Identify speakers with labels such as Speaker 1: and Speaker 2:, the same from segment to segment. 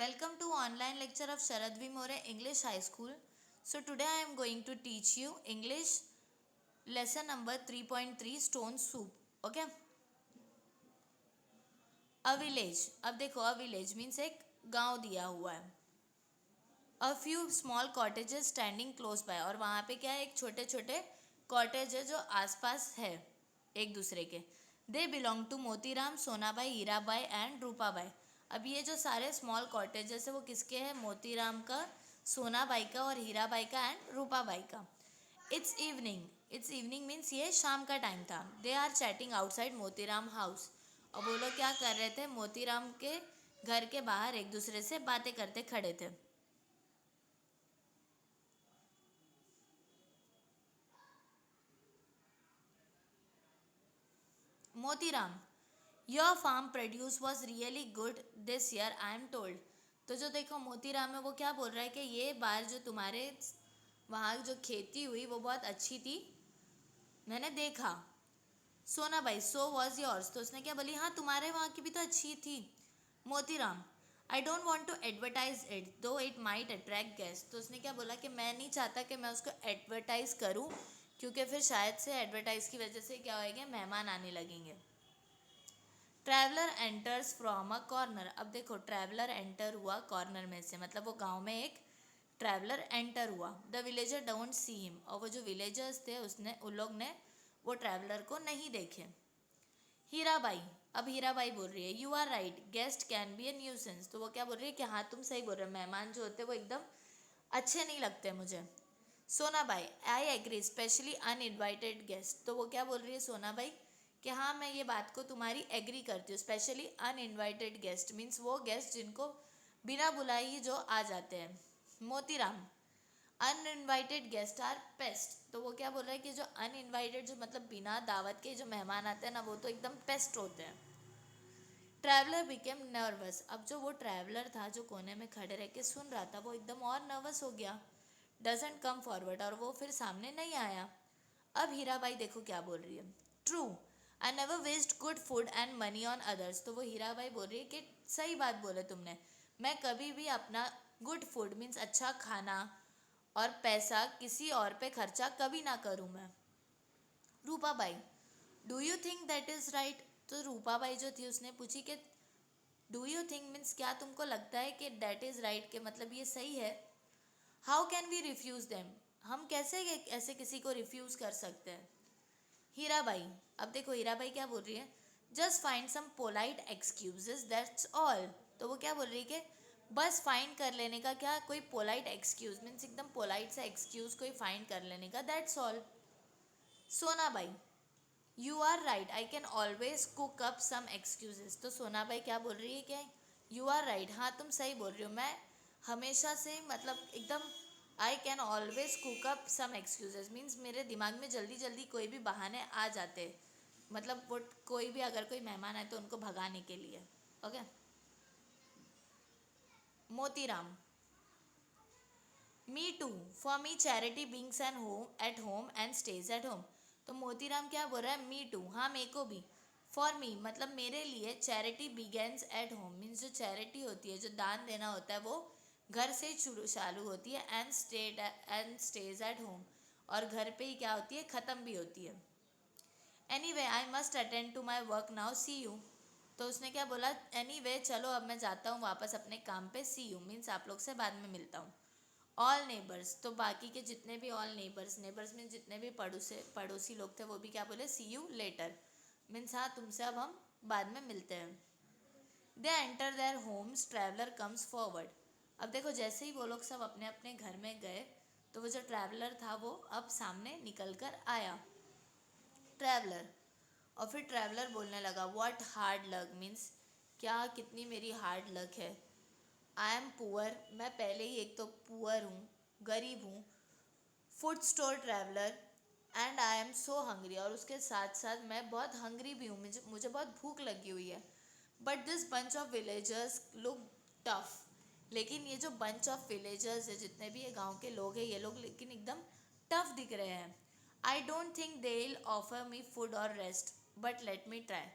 Speaker 1: Welcome to online lecture of Sharad V. More English High School. So today I am going to teach you English lesson number 3.3 Stone Soup. Okay. A village. अब देखो a village means एक गांव दिया हुआ है. A few small cottages standing close by. और वहाँ पे क्या है, एक छोटे छोटे कॉटेज है जो आसपास है एक दूसरे के. They belong to Motiram, Sonabai, Hirabai and Rupabai. अब ये जो सारे स्मॉल कॉटेजेस है वो किसके हैं? मोतीराम का, सोनाबाई का और हीराबाई का एंड रूपाबाई का. इट्स इवनिंग मीन्स ये शाम का टाइम था. They are chatting outside Motiram house. और वो लोग क्या कर रहे थे? मोतीराम के घर के बाहर एक दूसरे से बातें करते खड़े थे. Motiram, your farm produce was really good this year I am told. तो जो देखो मोतीराम है वो क्या बोल रहा है कि ये बार जो तुम्हारे वहाँ जो खेती हुई वो बहुत अच्छी थी, मैंने देखा. सोना भाई, सो वॉज योर्स. तो उसने क्या बोली? हाँ तुम्हारे वहाँ की भी तो अच्छी थी. Motiram, I don't want to advertise it though it might attract guest. तो उसने क्या बोला कि मैं नहीं चाहता कि मैं उसको एडवर्टाइज करूँ, क्योंकि फिर शायद से एडवर्टाइज की वजह से क्या होएगा, मेहमान आने लगेंगे. Traveller enters from a corner. अब देखो ट्रैवलर एंटर हुआ कॉर्नर में से, मतलब वो गांव में एक ट्रैवलर एंटर हुआ. The villager don't see him. और वो जो विलेजर्स थे उसने उन लोग ने वो ट्रैवलर को नहीं देखे. हीराबाई, अब हीराबाई बोल रही है you are right guest can be a nuisance. तो वो क्या बोल रही है कि हाँ तुम सही बोल रहे हो, मेहमान जो होते हैं वो एकदम अच्छे नहीं लगते मुझे. Sonabai, I agree specially uninvited guest. तो वो क्या बोल रही है सोनाबाई कि हाँ मैं ये बात को तुम्हारी एग्री करती हूँ. स्पेशली अनइनवाइटेड गेस्ट मीन्स वो गेस्ट जिनको बिना बुलाए ही जो आ जाते हैं. Motiram, uninvited guest are pest. तो वो क्या बोल रहा है कि जो अनइनवाइटेड, जो मतलब बिना दावत के जो मेहमान आते हैं ना, वो तो एकदम पेस्ट होते हैं. Traveller became nervous. अब जो वो ट्रैवलर था जो कोने में खड़े रह के सुन रहा था वो एकदम और नर्वस हो गया. Doesn't come forward. और वो फिर सामने नहीं आया. अब हीराबाई देखो क्या बोल रही है. True, I never waste good food and money on others. तो वो हीराबाई बोल रही है कि सही बात बोले तुमने, मैं कभी भी अपना गुड फूड मीन्स अच्छा खाना और पैसा किसी और पे खर्चा कभी ना करूँ मैं. Rupabai, do you think that is right. तो रूपाबाई जो थी उसने पूछी कि डू यू थिंक मीन्स क्या तुमको लगता है कि दैट इज़ राइट के मतलब ये सही है. How can we refuse them. हम कैसे ऐसे किसी को रिफ्यूज़ कर सकते हैं. हीराबाई, अब देखो हीराबाई क्या बोल रही है. Just find some polite excuses that's all. तो वो क्या बोल रही है कि बस फाइंड कर लेने का, क्या कोई पोलाइट एक्सक्यूज मीन्स एकदम पोलाइट सा एक्सक्यूज कोई फाइंड कर लेने का, that's all. Sonabai, you are right I can always cook up some excuses. तो सोनाबाई क्या बोल रही है कि यू आर राइट, हाँ तुम सही बोल रही हो, मैं हमेशा से मतलब एकदम I can always cook up some excuses means मेरे दिमाग में जल्दी जल्दी कोई भी बहाने आ जाते, मतलब वो कोई भी अगर कोई मेहमान आए तो उनको भगाने के लिए. Okay. Motiram, me too, for me charity begins and home at home and stays at home. तो मोतीराम क्या बोल रहा है? मी टू, हाँ मेरे को भी. फॉर मी मतलब मेरे लिए, charity begins at home means जो चैरिटी होती है, जो दान देना होता है वो घर से ही चालू होती है. एंड स्टेज एट होम, और घर पे ही क्या होती है, ख़त्म भी होती है. Anyway I must attend to my work now see you. तो उसने क्या बोला? एनी वे चलो अब मैं जाता हूँ वापस अपने काम पे. सी यू मीन्स आप लोग से बाद में मिलता हूँ. ऑल नेबर्स, तो बाकी के जितने भी ऑल नेबर्स, नेबर्स मीन्स जितने भी पड़ोसी लोग थे वो भी क्या बोले? सी यू लेटर मीन्स हाँ तुमसे अब हम बाद में मिलते हैं. They enter their homes, traveller comes forward. अब देखो जैसे ही वो लोग सब अपने अपने घर में गए तो वो जो ट्रैवलर था वो अब सामने निकल कर आया. ट्रैवलर, और फिर ट्रैवलर बोलने लगा व्हाट हार्ड लक मीन्स क्या कितनी मेरी हार्ड लक है. आई एम पुअर, मैं पहले ही एक तो पुअर हूँ, गरीब हूँ. Food store traveller and I am so hungry, और उसके साथ साथ मैं बहुत हंग्री भी हूँ, मुझे मुझे बहुत भूख लगी हुई है. But this bunch of villagers look tough. लेकिन ये जो बंच ऑफ विलेजर्स है, जितने भी ये गांव के लोग हैं, ये लोग लेकिन एकदम टफ दिख रहे हैं. I don't think they will offer me food और rest but let me try.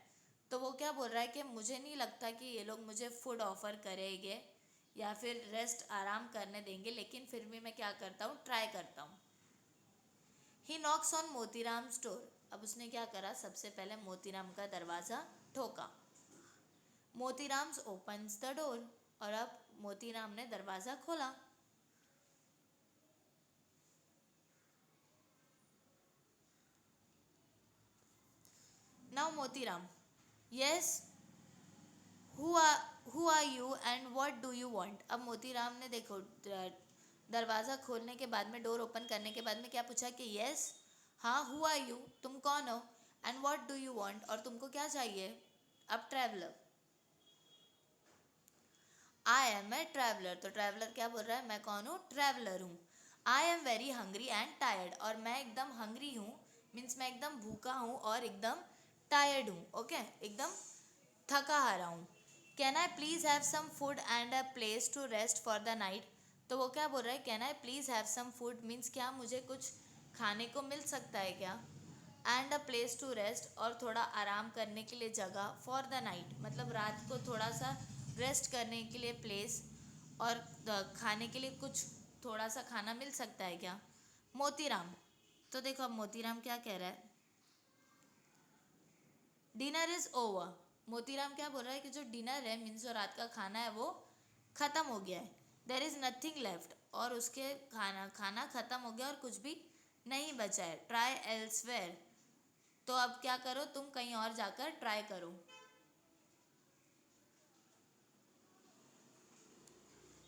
Speaker 1: तो वो क्या बोल रहा है कि मुझे नहीं लगता कि ये लोग मुझे फूड ऑफ़र करेंगे या फिर रेस्ट आराम करने देंगे, लेकिन फिर भी मैं क्या करता हूँ, ट्राई करता हूँ। ही नॉक्स ऑन मोतीराम्स डोर। अब उसने क्या करा, सबसे पहले मोतीराम का दरवाज़ा ठोका। Motiram's opens the door. और अब मोतीराम ने दरवाज़ा खोला। Now Motiram, yes, who are you and what do you want. अब मोतीराम ने देखो दरवाज़ा खोलने के बाद में, डोर ओपन करने के बाद में क्या पूछा कि यस, हाँ, हु आर यू, तुम कौन हो, and what do you want, और तुमको क्या चाहिए। अब traveller, I am a traveller, तो ट्रैवलर क्या बोल रहा है, मैं कौन हूँ, ट्रैवलर हूँ। I am very hungry and tired, और मैं एकदम हंग्री हूँ, मीन्स मैं एकदम भूखा हूँ और एकदम टायर्ड हूँ, ओके, एकदम थका हारा हूँ। Can I please have some food and a place to rest for the night. तो वो क्या बोल रहा है, can I please have some food, means क्या मुझे कुछ खाने को मिल सकता है क्या, and a place to rest, और थोड़ा आराम करने के लिए जगह, फॉर द नाइट मतलब रात को थोड़ा सा रेस्ट करने के लिए प्लेस, और खाने के लिए कुछ थोड़ा सा खाना मिल सकता है क्या, मोतीराम। तो देखो अब मोतीराम क्या कह रहा है, डिनर इज़ ओवर। मोतीराम क्या बोल रहा है कि जो डिनर है, मीन्स जो रात का खाना है, वो ख़त्म हो गया है। देर इज़ नथिंग लेफ्ट, और उसके खाना ख़त्म हो गया और कुछ भी नहीं बचा है। ट्राई एल्सवेयर, तो अब क्या करो, तुम कहीं और जाकर ट्राई करो।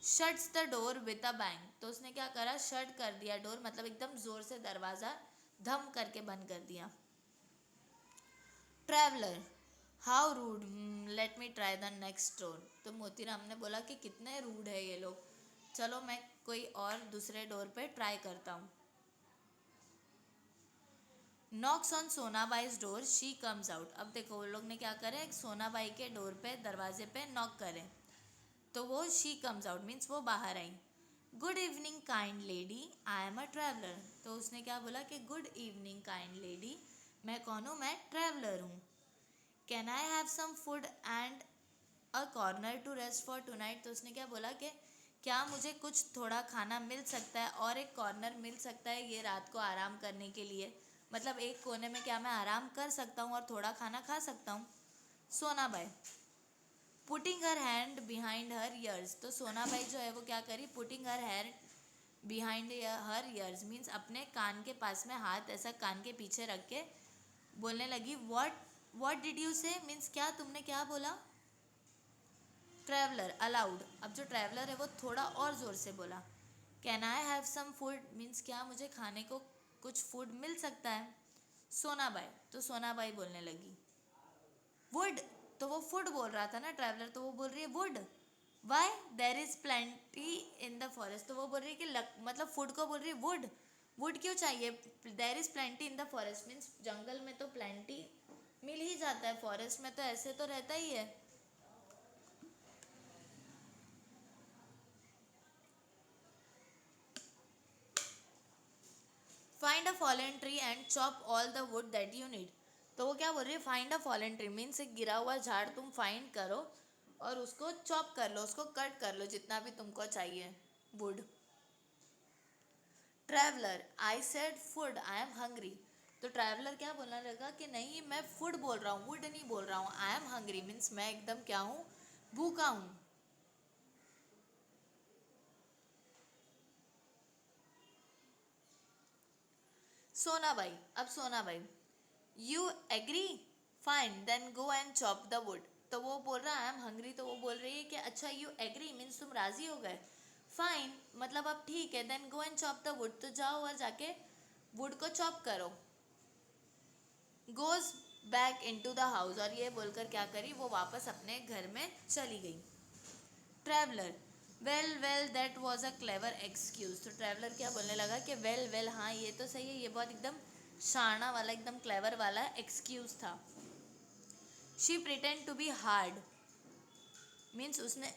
Speaker 1: Shuts the door with a bang, तो उसने क्या करा, शट कर दिया डोर, मतलब एकदम जोर से दरवाज़ा धम करके बंद कर दिया। Traveller, how rude, let me try the next door. तो मोतीराम ने बोला कि कितने रूड है ये लोग, चलो मैं कोई और दूसरे डोर पे ट्राई करता हूँ। Knocks on Sonabai's door, she comes out. अब देखो वो लोग ने क्या करें, सोनाबाई के डोर पे, दरवाजे पे नॉक करें, तो वो शी कम्स आउट मीन्स वो बाहर आई। Good evening kind lady, I am a traveller. तो उसने क्या बोला कि गुड इवनिंग काइंड लेडी, मैं कौन हूँ, मैं ट्रैवलर हूँ। Can I have some food and a corner to rest for tonight. तो उसने क्या बोला कि क्या मुझे कुछ थोड़ा खाना मिल सकता है और एक कॉर्नर मिल सकता है ये रात को आराम करने के लिए, मतलब एक कोने में क्या मैं आराम कर सकता हूँ और थोड़ा खाना खा सकता हूँ। Sonabai, putting her hand behind her years. तो सोनाबाई जो है वो क्या करी, putting her hand behind her years means अपने कान के पास में हाथ ऐसा कान के पीछे रख के बोलने लगी, व्हाट डिड यू से, मीन्स क्या तुमने क्या बोला। ट्रैवलर, अलाउड, अब जो ट्रैवलर है वो थोड़ा और ज़ोर से बोला। Can I have some food, means क्या मुझे खाने को कुछ फूड मिल सकता है। सोनाबाई, तो सोनाबाई बोलने लगी, वुड, तो वो फूड बोल रहा था ना ट्रैवलर, तो वो बोल रही है wood, why, there is plenty in the forest. तो वो बोल रही है कि मतलब फूड को बोल रही है वुड, वुड क्यों चाहिए, there is plenty in the forest means जंगल में तो प्लेंटी मिल ही जाता है, फॉरेस्ट में तो ऐसे तो रहता ही है। Find a fallen tree and chop all the wood that you need. तो वो क्या बोल रही है, find a fallen tree means एक गिरा हुआ झाड़ तुम फाइंड करो और उसको चॉप कर लो, उसको कट कर लो जितना भी तुमको चाहिए would. Traveller, I said food, I am hungry. तो ट्रैवलर क्या बोलने लगा कि नहीं मैं फूड बोल रहा हूँ, वुड नहीं बोल रहा हूँ, आई एम हंग्री मीन्स मैं एकदम क्या हूँ, भूखा हूँ। सोनाबाई, अब Sonabai, you agree, fine then go and chop the wood. तो वो बोल रहा है आई एम हंग्री, तो वो बोल रही है कि अच्छा यू एग्री मीन्स तुम राजी हो गए, फाइन मतलब अब ठीक है, then go and chop the wood, तो जाओ और जाके वुड को चॉप करो। Goes back into the house, और ये बोलकर क्या करी, वो वापस अपने घर में चली गई। Traveller, well well that was a clever excuse. तो ट्रैवलर क्या बोलने लगा कि वेल वेल, हाँ ये तो सही है, ये बहुत एकदम शाना वाला एकदम क्लेवर वाला एक्सक्यूज था। She pretend to be hard means उसने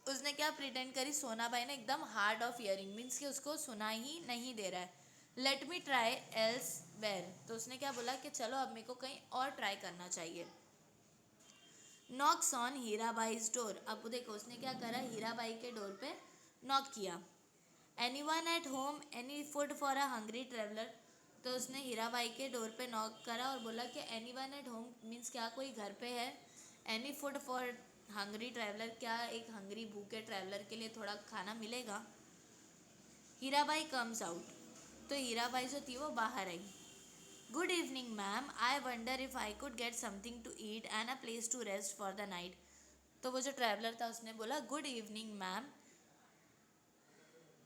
Speaker 1: उसने क्या प्रिटेंड करी, सोनाबाई ने एकदम हार्ड ऑफ हियरिंग मीन्स कि उसको सुना ही नहीं दे रहा है। Let me try elsewhere, तो उसने क्या बोला कि चलो अब मेरे को कहीं और ट्राई करना चाहिए। Knocks on Hirabai's door. अब देखो उसने क्या करा, हीराबाई के डोर पे नॉक किया। Any one at home, any food for a hungry traveller. तो उसने हीराबाई के डोर पे नॉक करा और बोला कि any one at home means क्या कोई घर पे है। Any food for hungry traveller, क्या एक हंग्री भूखे ट्रैवलर के लिए थोड़ा खाना मिलेगा। Hirabai comes out. तो हीराबाई जो थी वो बाहर आई। Good evening ma'am, I wonder if I could get something to eat and a place to rest for the night. तो वो जो ट्रैवलर था उसने बोला good evening ma'am,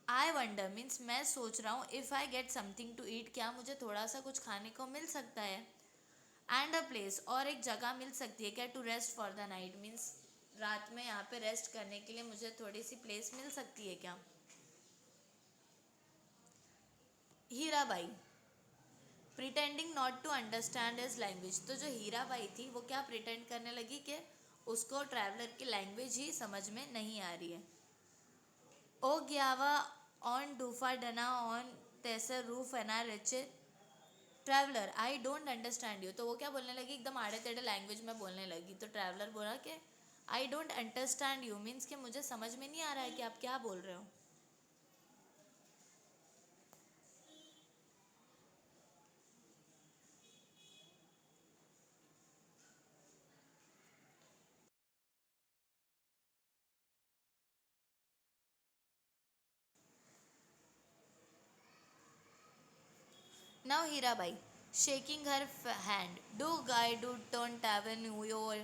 Speaker 1: I wonder means मैं सोच रहा हूँ, if I get something to eat, क्या मुझे थोड़ा सा कुछ खाने को मिल सकता है। एंड अ प्लेस, और एक जगह मिल सकती है क्या, to rest for the night means रात में यहाँ पे रेस्ट करने के लिए मुझे थोड़ी सी प्लेस मिल सकती है क्या। Hirabai pretending not to understand his language. तो जो हीराबाई थी वो क्या प्रिटेंड करने लगी कि उसको ट्रैवलर की लैंग्वेज ही समझ में नहीं आ रही है। ओ ग्यावा ऑन डूफा डना ऑन तैसर रूफ एना रिचे traveller I don't understand you. तो वो क्या बोलने लगी, एकदम आड़े टेढ़े लैंग्वेज में बोलने लगी। तो ट्रैवलर बोला कि आई डोंट अंडरस्टैंड यू मीन्स कि मुझे समझ में नहीं आ रहा है कि आप क्या बोल रहे हो। Now Hirabai shaking her hand, डू गाय डू टर्न टैवन योर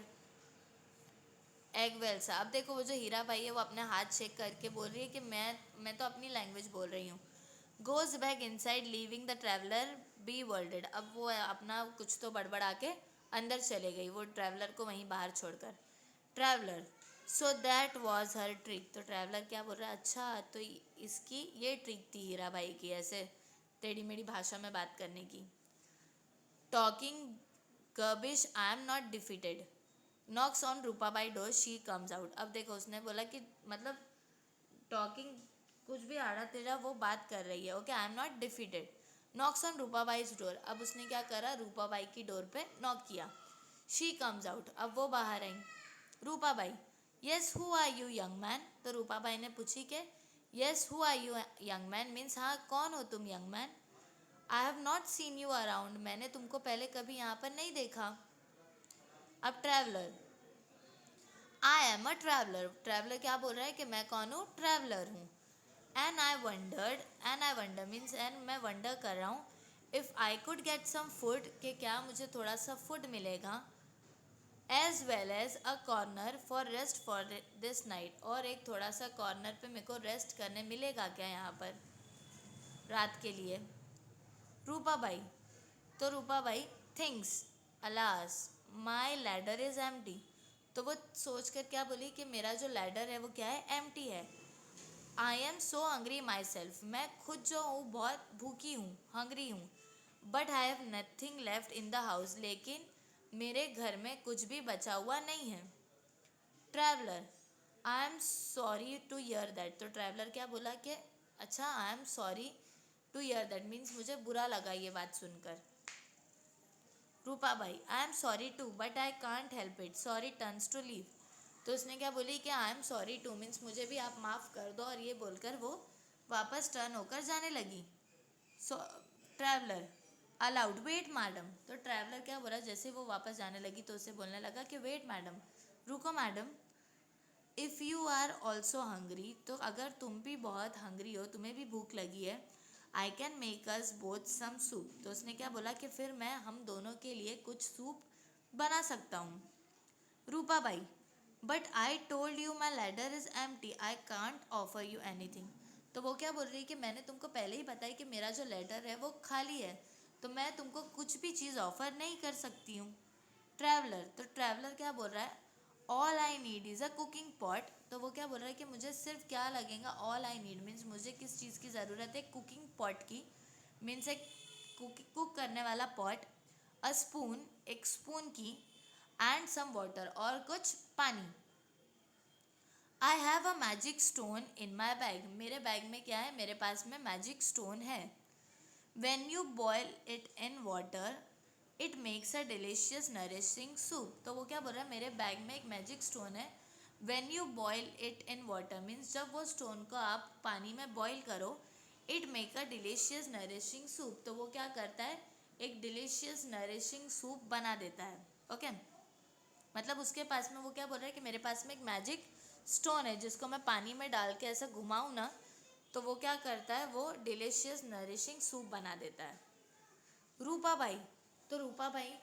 Speaker 1: एग वेल सा। अब देखो वो जो हीराबाई है वो अपने हाथ शेक करके बोल रही है कि मैं तो अपनी लैंग्वेज बोल रही हूँ। Goes back inside leaving the traveller bewildered. अब वो अपना कुछ तो बड़बड़ा के अंदर चले गई, वो ट्रैवलर को वहीं बाहर छोड़कर। Traveller so that was her trick. तो ट्रैवलर क्या बोल रहा है, अच्छा तो इसकी ये ट्रिक थी हीराबाई की, ऐसे टेढ़ी मेढ़ी भाषा में बात करने की। टॉकिंग गर्बिश I am not defeated, knocks on Rupabai door she comes out. अब देखो उसने बोला कि मतलब टॉकिंग कुछ भी आड़ा तेरा वो बात कर रही है, okay I am not defeated. Knocks on Rupabai's door. अब उसने क्या करा, रूपाबाई की डोर पे नॉक किया। She comes out. अब वो बाहर आई। Rupabai yes who are you young man. तो रूपाबाई ने पूछी कि yes who are you young man means हाँ कौन हो तुम young man. I have not seen you around, मैंने तुमको पहले कभी यहाँ पर नहीं देखा। अब traveller I am a traveller. Traveller क्या बोल रहा है कि मैं कौन हूँ, ट्रैवलर हूँ। And I wonder means and मैं वंडर कर रहा हूँ, if I could get some food, कि क्या मुझे थोड़ा सा फूड मिलेगा। As well as a corner for rest for this night, और एक थोड़ा सा कॉर्नर पे मेरे को रेस्ट करने मिलेगा क्या यहाँ पर रात के लिए। रूपाबाई तो Rupabai things alas my ladder is empty. तो वो सोच कर क्या बोली कि मेरा जो लैडर है वो क्या है, एम्प्टी है। I am so hungry my self, मैं खुद जो हूँ बहुत भूखी हूँ, हंग्री हूँ। But I have nothing left in the house, लेकिन मेरे घर में कुछ भी बचा हुआ नहीं है। Traveller I am sorry to here that. तो ट्रैवलर क्या बोला कि अच्छा I am sorry to here that means मुझे बुरा लगा ये बात सुनकर। Rupabai I am sorry to but I can't help it, sorry turns to leave. तो उसने क्या बोली कि I am sorry two means मुझे भी आप माफ़ कर दो, और ये बोलकर वो वापस टर्न होकर जाने लगी। सो ट्रैवलर अलाउड वेट मैडम। तो ट्रैवलर क्या बोला, जैसे वो वापस जाने लगी तो उसे बोलने लगा कि वेट मैडम, रुको madam. If you are also hungry, तो अगर तुम भी बहुत हंग्री हो, तुम्हें भी भूख लगी है, I can make us both some soup. तो उसने क्या बोला कि फिर मैं हम दोनों के लिए कुछ सूप बना सकता हूँ। Rupabai but I told you my ladder is empty, I can't offer you anything. तो वो क्या बोल रही है कि मैंने तुमको पहले ही बताया कि मेरा जो लेटर है वो खाली है, तो मैं तुमको कुछ भी चीज़ ऑफर नहीं कर सकती हूँ। ट्रैवलर तो ट्रैवलर क्या बोल रहा है, all I need is a cooking pot. तो वो क्या बोल रहा है कि मुझे सिर्फ क्या लगेगा, ऑल आई नीड मीन्स मुझे किस चीज़ की ज़रूरत है, कुकिंग पॉट की मीन्स एक कुक करने वाला पॉट। अ स्पून एक स्पून की, एंड सम वाटर और कुछ पानी। I have a magic stone in my bag, मेरे बैग में क्या है, मेरे पास में मैजिक स्टोन है। When you boil it in water it makes a delicious nourishing soup. तो वो क्या बोल रहा है, मेरे बैग में एक मैजिक स्टोन है, when you boil it in water, means जब वो स्टोन को आप पानी में बॉयल करो, it make a delicious nourishing soup, तो वो क्या करता है, एक डिलीशियस नरिशिंग सूप बना देता है। ओके, मतलब उसके पास में वो क्या बोल रहा है कि मेरे पास में एक मैजिक स्टोन है जिसको मैं पानी में डाल के ऐसा घुमाऊँ ना, तो वो क्या करता है, वो डिलीशियस नरिशिंग सूप बना देता है। रूपा बाई, तो Rupa Bai,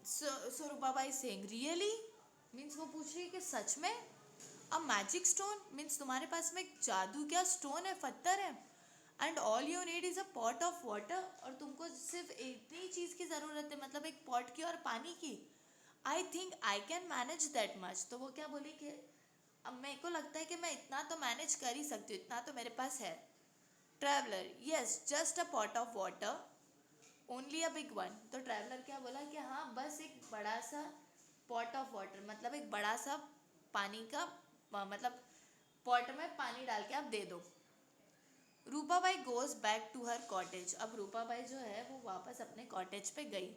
Speaker 1: so Rupa Bai saying really, means वो पूछ रही है कि सच में, अ मैजिक स्टोन, मीन्स तुम्हारे पास में एक जादू क्या स्टोन है, पत्थर है, and all you need is a pot of water, और तुमको सिर्फ इतनी चीज़ की ज़रूरत है, मतलब एक पॉट की और पानी की। I think I can manage that much, तो वो क्या बोली कि अब मेरे को लगता है कि मैं इतना तो मैनेज कर ही सकती हूँ, इतना तो मेरे पास है। Traveller, yes just a pot of water, only a big one, तो ट्रैवलर क्या बोला कि हाँ बस एक बड़ा सा पॉट ऑफ वाटर, मतलब एक बड़ा सा पानी का मतलब पॉट में पानी डाल के आप दे दो। Rupabai goes back to her cottage, अब रूपाबाई जो है वो वापस अपने कॉटेज पे गई।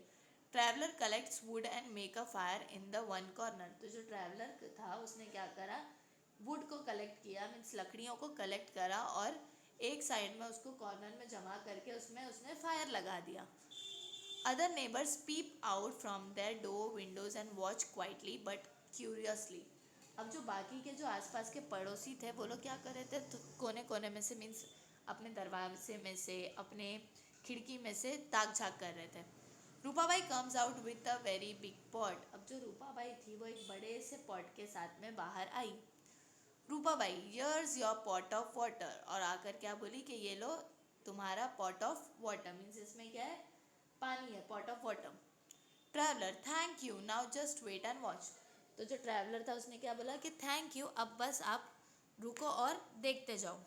Speaker 1: Traveller collects would and make a fire in the one corner, तो जो ट्रैवलर था उसने क्या करा, वुड को कलेक्ट किया, मीन्स लकड़ियों को कलेक्ट करा, और एक साइड में उसको कॉर्नर में जमा करके उसमें उसने फायर लगा दिया। Other neighbors peep out from their door windows and watch quietly but curiously. अब जो बाकी के जो आसपास के पड़ोसी थे वो लोग क्या कर रहे थे, तो कोने कोने में से, मीन्स अपने दरवाजे में से, अपने खिड़की में से ताक झाँक कर रहे थे। Rupabai comes out with a very big pot, अब जो रूपाबाई थी वो एक बड़े से पॉट के साथ में बाहर आई। Rupabai, here's your pot of water, और आकर क्या बोली कि ये लो तुम्हारा पॉट ऑफ वाटर, मीन्स इसमें क्या है, पानी है, pot of water. Traveller, thank you, now just wait and watch, तो जो ट्रैवलर था उसने क्या बोला कि थैंक यू, अब बस आप रुको और देखते जाओ।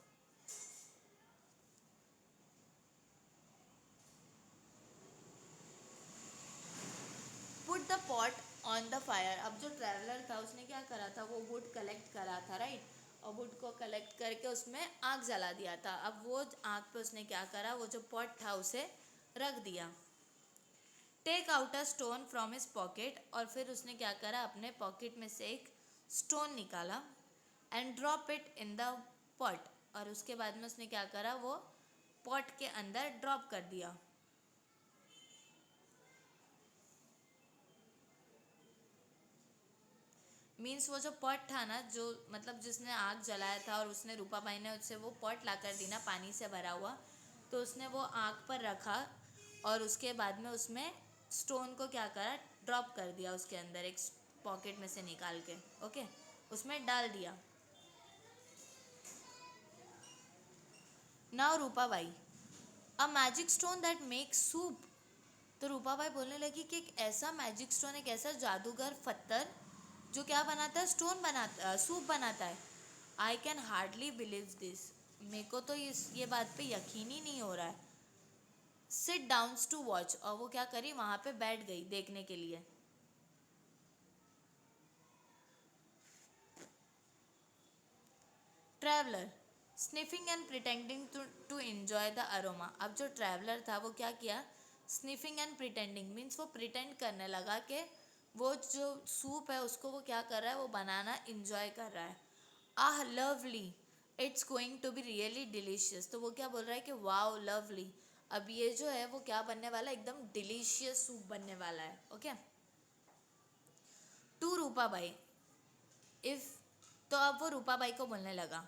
Speaker 1: Put the pot on the fire, अब जो ट्रैवलर था उसने क्या करा था, वो वुड कलेक्ट करा था, राइट, और वुड को कलेक्ट करके उसमें आग जला दिया था। अब वो आग पे उसने क्या करा, वो जो पॉट था उसे रख दिया। Take out a stone from his pocket, और फिर उसने क्या करा, अपने पॉकेट में से एक स्टोन निकाला, and drop it in the pot, और उसके बाद में उसने क्या करा, वो पॉट के अंदर ड्रॉप कर दिया। मीन्स वो जो पॉट था ना, जो मतलब जिसने आग जलाया था और उसने रूपाबाई ने उससे वो पॉट ला कर दी ना पानी से भरा हुआ, तो उसने वो आग पर रखा, और उसके बाद में उसमें स्टोन को क्या करा, ड्रॉप कर दिया उसके अंदर, एक पॉकेट में से निकाल के, ओके, उसमें डाल दिया। Now Rupabai, a magic stone that make soup, तो रूपाबाई बोलने लगी कि एक ऐसा मैजिक स्टोन, एक ऐसा जादूगर पत्थर जो क्या बनाता है, स्टोन बनाता, सूप बनाता है। I can hardly believe this, मेरे को तो ये बात पे यकीन ही नहीं हो रहा है। सिट डाउन्स टू वॉच, और वो क्या करी, वहाँ पे बैठ गई देखने के लिए। Traveller, sniffing and pretending to enjoy the aroma, अब जो ट्रैवलर था वो क्या किया, स्निफिंग एंड प्रिटेंडिंग, मीन्स वो प्रिटेंड करने लगा कि वो जो सूप है उसको वो क्या कर रहा है, वो बनाना इंजॉय कर रहा है। Ah lovely, it's going to be really delicious, तो वो क्या बोल रहा है कि वाओ लवली, अब ये जो है वो क्या बनने वाला है, एकदम डिलीशियस सूप बनने वाला है। ओके, टू रूपाबाई, इफ़, तो अब वो रूपाबाई को बोलने लगा,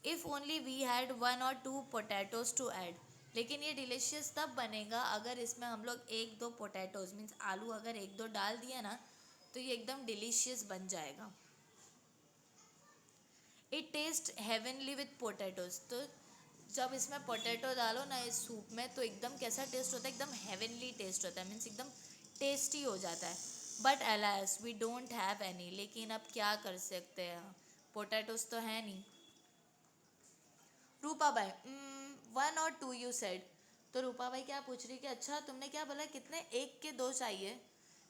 Speaker 1: if only we had one or two potatoes to add, लेकिन ये डिलीशियस तब बनेगा अगर इसमें हम लोग एक दो पोटैटोज, मीन्स आलू अगर एक दो डाल दिए ना, तो ये एकदम डिलीशियस बन जाएगा। It taste heavenly with potatoes, तो जब इसमें पोटैटो डालो ना इस सूप में, तो एकदम कैसा टेस्ट होता है, एकदम हेवनली टेस्ट होता है, मीन्स एकदम टेस्टी हो जाता है। But alas we don't have any, लेकिन अब क्या कर सकते हैं, पोटैटोज तो है नहीं। Rupabai, one or to you said, तो रूपाबाई क्या पूछ रही कि अच्छा तुमने क्या बोला, कितने, एक के दो चाहिए।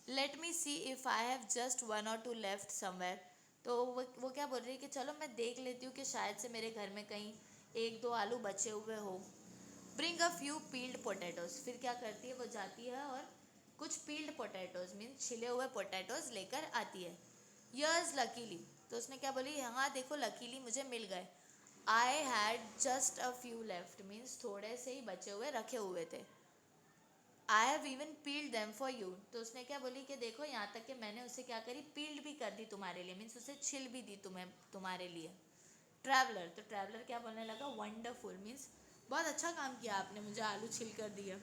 Speaker 1: Let me C if I have just one or to left somewhere, तो वो क्या बोल रही है कि चलो मैं देख लेती हूँ कि शायद से मेरे घर में कहीं एक दो आलू बचे हुए हो। Bring a few peeled potatoes, फिर क्या करती है वो जाती है और कुछ पील्ड पोटैटोज मीन्स छिले हुए पोटैटोज लेकर आती है। यर्स लकीली, तो उसने क्या बोली, हाँ देखो लकीली मुझे मिल गए। I had just a few left means थोड़े से ही बचे हुए रखे हुए थे। I have even peeled them for you, तो उसने क्या बोली कि देखो यहाँ तक कि मैंने उसे क्या करी, पील्ड भी कर दी तुम्हारे लिए मीन्स उसे छिल भी दी तुम्हें तुम्हारे लिए। ट्रैवलर, तो ट्रैवलर क्या बोलने लगा, वंडरफुल मीन्स बहुत अच्छा काम किया आपने, मुझे आलू छिल कर दिया।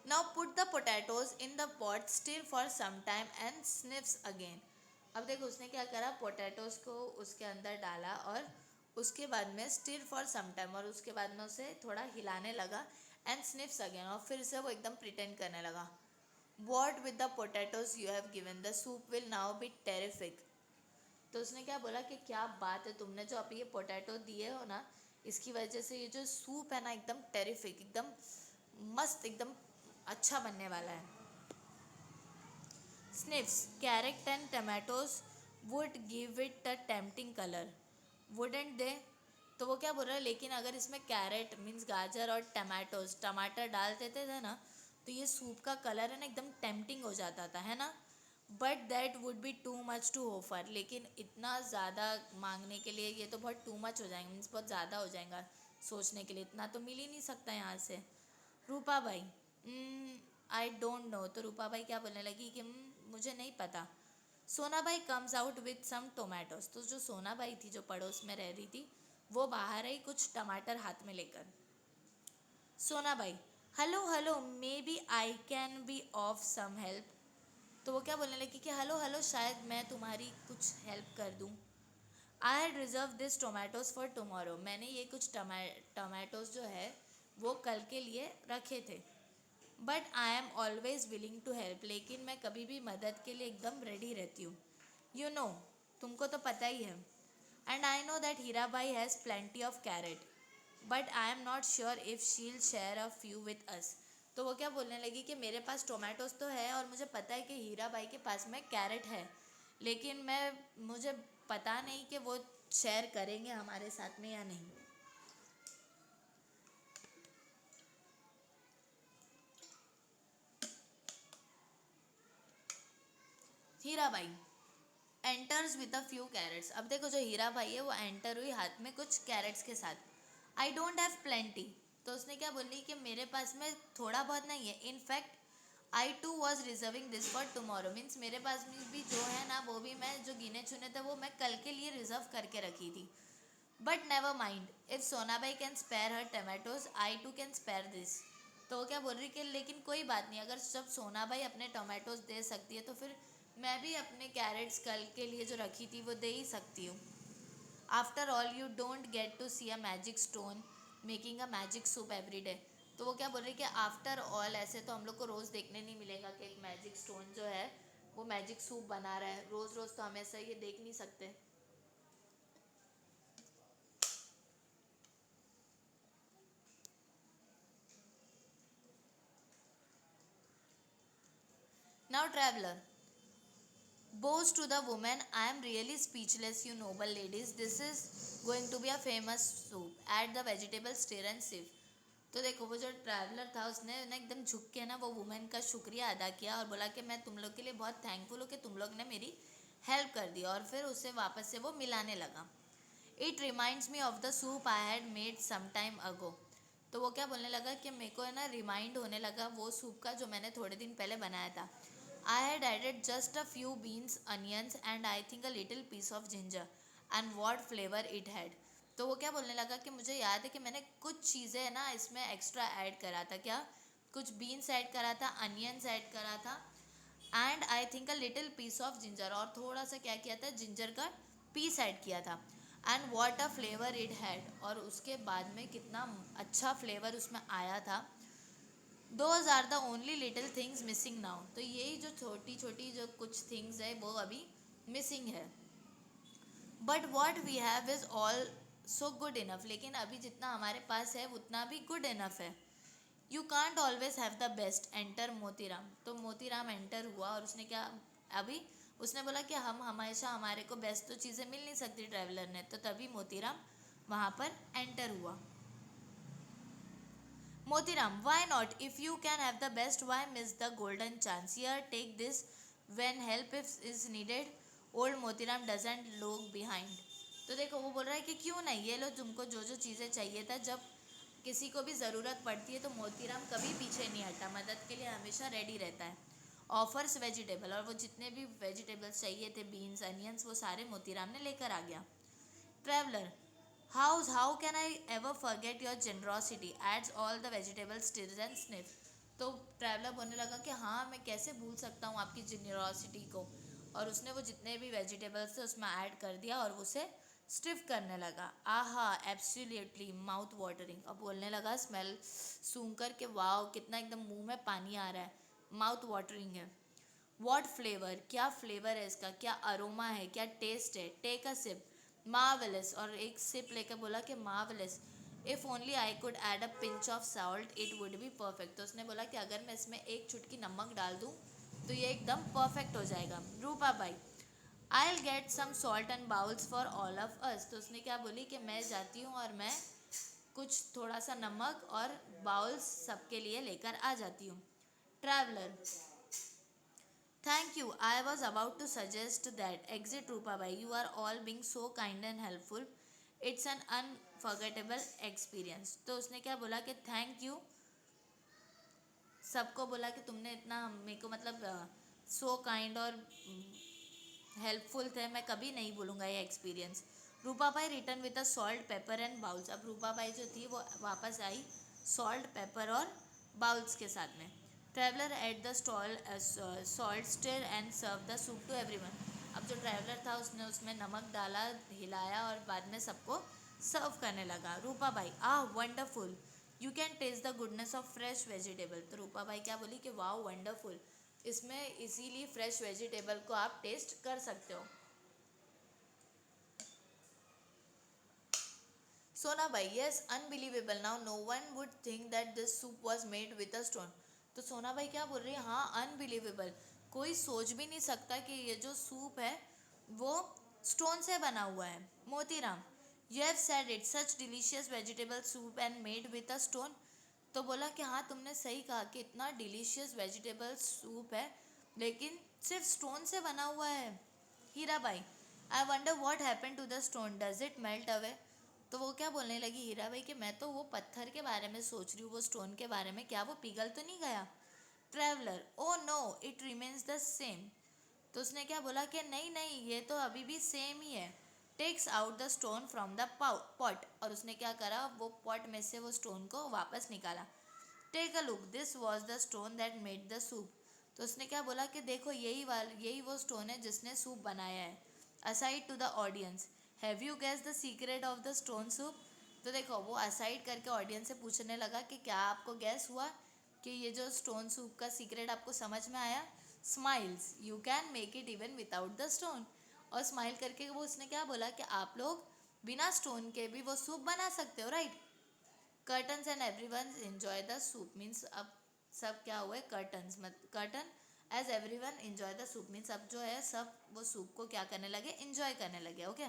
Speaker 1: Now put the potatoes in the pot, stir for some time and sniffs again. अब देखो उसने क्या करा, पोटैटोज को उसके अंदर डाला और उसके बाद में स्टिर फॉर सम टाइम, और उसके बाद में उसे थोड़ा हिलाने लगा, एंड स्निफ्स अगेन, और फिर से वो एकदम प्रिटेंड करने लगा। What with the potatoes you have given, the soup will now be terrific. तो उसने क्या बोला कि क्या बात है, तुमने जो अभी ये पोटैटो दिए हो ना, इसकी वजह से ये जो सूप है ना एकदम टेरिफिक, एकदम मस्त, एकदम अच्छा बनने वाला है। Sniffs, carrot and tomatoes would give it a tempting colour, wouldn't they. तो वो क्या बोल रहा है, लेकिन अगर इसमें कैरेट मीन्स गाजर और टमाटोज टमाटर डाल देते थे ना, तो ये सूप का कलर है ना एकदम टेम्पटिंग हो जाता था, है ना। But that would be too much to offer, लेकिन इतना ज़्यादा मांगने के लिए ये तो बहुत टू मच हो जाएंगे मीन्स बहुत ज़्यादा हो जाएगा, सोचने के लिए इतना तो मिल ही नहीं सकता यहाँ से। रूपा भाई, आई डोंट नो, तो रूपा भाई क्या बोलने लगी कि मुझे नहीं पता। Sonabai comes out with some tomatoes, तो जो सोना भाई थी जो पड़ोस में रह रही थी, वो बाहर आई कुछ टमाटर हाथ में लेकर। Sonabai, hello hello maybe I can be of some help, तो वो क्या बोलने लगी कि हेलो हेलो शायद मैं तुम्हारी कुछ हेल्प कर दूँ। I had reserve this tomatoes for tomorrow, मैंने ये कुछ टमाटोज जो है वो कल के लिए रखे थे। But I am always willing to help, लेकिन मैं कभी भी मदद के लिए एकदम रेडी रहती हूँ। यू नो, तुमको तो पता ही है। And I know that Hira Bai has plenty of carrot, but I am not sure if she'll share a few with us, तो वो क्या बोलने लगी कि मेरे पास टोमेटोज तो है और मुझे पता है कि हीरा बाई के पास में कैरेट है, लेकिन मुझे पता नहीं कि वो शेयर करेंगे हमारे साथ में या नहीं। Hira Bai enters with a few carrots, अब देखो जो हीरा भाई है वो एंटर हुई हाथ में कुछ कैरेट्स के साथ। आई डोंट हैव प्लेंटी, तो उसने क्या बोली कि मेरे पास में थोड़ा बहुत नहीं है, in fact I too was reserving this for tomorrow, means मेरे पास में भी जो है ना वो भी मैं जो गिने चुने थे वो मैं कल के लिए रिजर्व करके रखी थी। But never mind, if Sonabai can spare her tomatoes I too can spare this, तो वो क्या बोल रही कि लेकिन कोई बात नहीं, अगर जब सोनाबाई अपने टोमेटोज दे सकती है तो फिर मैं भी अपने कैरेट्स कल के लिए जो रखी थी वो दे ही सकती हूँ। After all you don't get to see a magic stone making a magic soup every day, तो वो क्या बोल रही कि आफ्टर ऑल ऐसे तो हम लोग को रोज़ देखने नहीं मिलेगा कि एक मैजिक स्टोन जो है वो मैजिक सूप बना रहा है, रोज़ रोज़ तो हमेशा ये देख नहीं सकते। Now traveller bows to the woman, I am really speechless, you noble ladies. This is going to be a famous soup. Add the vegetable, stir and sieve. तो देखो वो जो ट्रैवलर था उसने ना एकदम झुक के ना वो वुमेन का शुक्रिया अदा किया और बोला कि मैं तुम लोग के लिए बहुत थैंकफुल हूँ कि तुम लोग ने मेरी हेल्प कर दी, और फिर उसे वापस से वो मिलाने लगा। It reminds me of the soup I had made some time ago, तो वो क्या बोलने लगा कि मेरे को है ना रिमाइंड होने लगा वो सूप का जो मैंने थोड़े दिन पहले बनाया था। I had added just a few beans onions and I think a little piece of ginger and what flavour it had, तो वो क्या बोलने लगा कि मुझे याद है कि मैंने कुछ चीज़ें है ना इसमें एक्स्ट्रा ऐड करा था, क्या कुछ बीन्स ऐड करा था, अनियंस ऐड करा था, and I think a little piece of ginger, और थोड़ा सा क्या किया था, जिंजर का पीस ऐड किया था। And what a flavour it had, और उसके बाद में कितना अच्छा फ्लेवर उसमें आया था। Those are the only little things missing now, तो यही जो छोटी छोटी जो कुछ थिंग्स है वो अभी मिसिंग है। But what we have is also good enough, लेकिन अभी जितना हमारे पास है उतना भी गुड इनफ है। You can't always have the best, enter Motiram, तो मोतीराम एंटर हुआ और उसने क्या, अभी उसने बोला कि हम हमेशा हमारे को बेस्ट तो चीज़ें मिल नहीं सकती ट्रैवलर ने, तो तभी मोतीराम वहाँ पर एंटर हुआ। Motiram, why not? If you can have the best, why miss the golden chance? Here, take this when help is needed. Old Motiram doesn't look behind. तो देखो वो बोल रहा है कि क्यों नहीं, ये लो तुमको जो जो चीज़ें चाहिए था, जब किसी को भी ज़रूरत पड़ती है तो मोतीराम कभी पीछे नहीं हटता, मदद के लिए हमेशा रेडी रहता है। ऑफर्स वेजिटेबल, और वो जितने भी वेजिटेबल्स चाहिए थे, बीन्स, अनियंस, वो सारे मोतीराम ने लेकर आ गया। Traveller, how can I ever forget your generosity? Adds all the vegetables, stirs and sniff. तो ट्रैवलर बोलने लगा कि हाँ मैं कैसे भूल सकता हूँ आपकी जेनरॉसिटी को, और उसने वो जितने भी वेजिटेबल्स थे उसमें ऐड कर दिया और उसे स्टिफ करने लगा। आहा, एब्सोल्युटली माउथ वाटरिंग। अब बोलने लगा स्मेल सूंघ कर के वाओ कितना एकदम मुंह में पानी आ रहा है, माउथ वाटरिंग है। वॉट फ्लेवर, क्या फ्लेवर है इसका, क्या अरोमा है, क्या टेस्ट है। टेक अ सिप, मार्वेलस, और एक सिप लेकर बोला कि marvellous. If only I could add a pinch of salt it would be perfect. तो उसने बोला कि अगर मैं इसमें एक चुटकी नमक डाल दूँ तो ये एकदम परफेक्ट हो जाएगा। Rupa Bai, I will get some salt and bowls for all of us. तो उसने क्या बोली कि मैं जाती हूँ और मैं कुछ थोड़ा सा नमक और बाउल्स सबके लिए लेकर आ जाती हूँ। Traveller, thank you. I was about to suggest that. Exit Rupabai. You are all being so kind and helpful. It's an unforgettable experience. तो उसने क्या बोला कि थैंक यू, सबको बोला कि तुमने इतना मेरे को मतलब सो काइंड और हेल्पफुल थे, मैं कभी नहीं भूलूंगा ये experience. Rupabai return with a salt pepper and bowls. अब रूपाबाई जो थी वो वापस आई सॉल्ट पेपर और बाउल्स के साथ में। Traveller at the stall salt stir and serve the soup to everyone. अब जो ट्रैवलर था उसने उसमें नमक डाला, हिलाया और बाद में सबको सर्व करने लगा। Rupabai, ah wonderful, you can taste the goodness of fresh vegetable. तो रूपाबाई क्या बोली कि वाह वंडरफुल, इसमें इजीली फ्रेश वेजिटेबल को आप टेस्ट कर सकते हो। Sonabai, yes unbelievable, now no one would think that this soup was made with a stone. तो सोना भाई क्या बोल रही है, हाँ अनबिलीवेबल, कोई सोच भी नहीं सकता कि ये जो सूप है वो स्टोन से बना हुआ है। Motiram, you have said it, such delicious vegetable soup and made with a stone. तो बोला कि हाँ तुमने सही कहा कि इतना डिलीशियस वेजिटेबल सूप है लेकिन सिर्फ स्टोन से बना हुआ है। Hirabai, I wonder what happen to the stone, does it melt away. तो वो क्या बोलने लगी हीरा भाई कि मैं तो वो पत्थर के बारे में सोच रही हूँ, वो स्टोन के बारे में, क्या वो पिघल तो नहीं गया। Traveller, oh no it remains the same. तो उसने क्या बोला कि नहीं नहीं ये तो अभी भी सेम ही है। Takes out the stone from the pot, और उसने क्या करा, वो पॉट में से वो स्टोन को वापस निकाला। Take a look, this was the stone that made the soup. तो उसने क्या बोला कि देखो यही वो स्टोन है जिसने सूप बनाया है। Aside to the audience, have you guess the secret of the stone soup. तो देखो वो असाइड करके ऑडियंस से पूछने लगा कि क्या आपको गैस हुआ कि ये जो स्टोन सूप का सीक्रेट आपको समझ में आया। Smiles, you can make it even without the stone. और स्माइल करके वो उसने क्या बोला कि आप लोग बिना स्टोन के भी वो सूप बना सकते हो, right. Curtains and everyone enjoy the soup means अब सब क्या हुए, कर्टन्स मत curtain as everyone enjoy the soup means अब जो है सब वो सूप को क्या करने लगे, एंजॉय करने लगे। ओके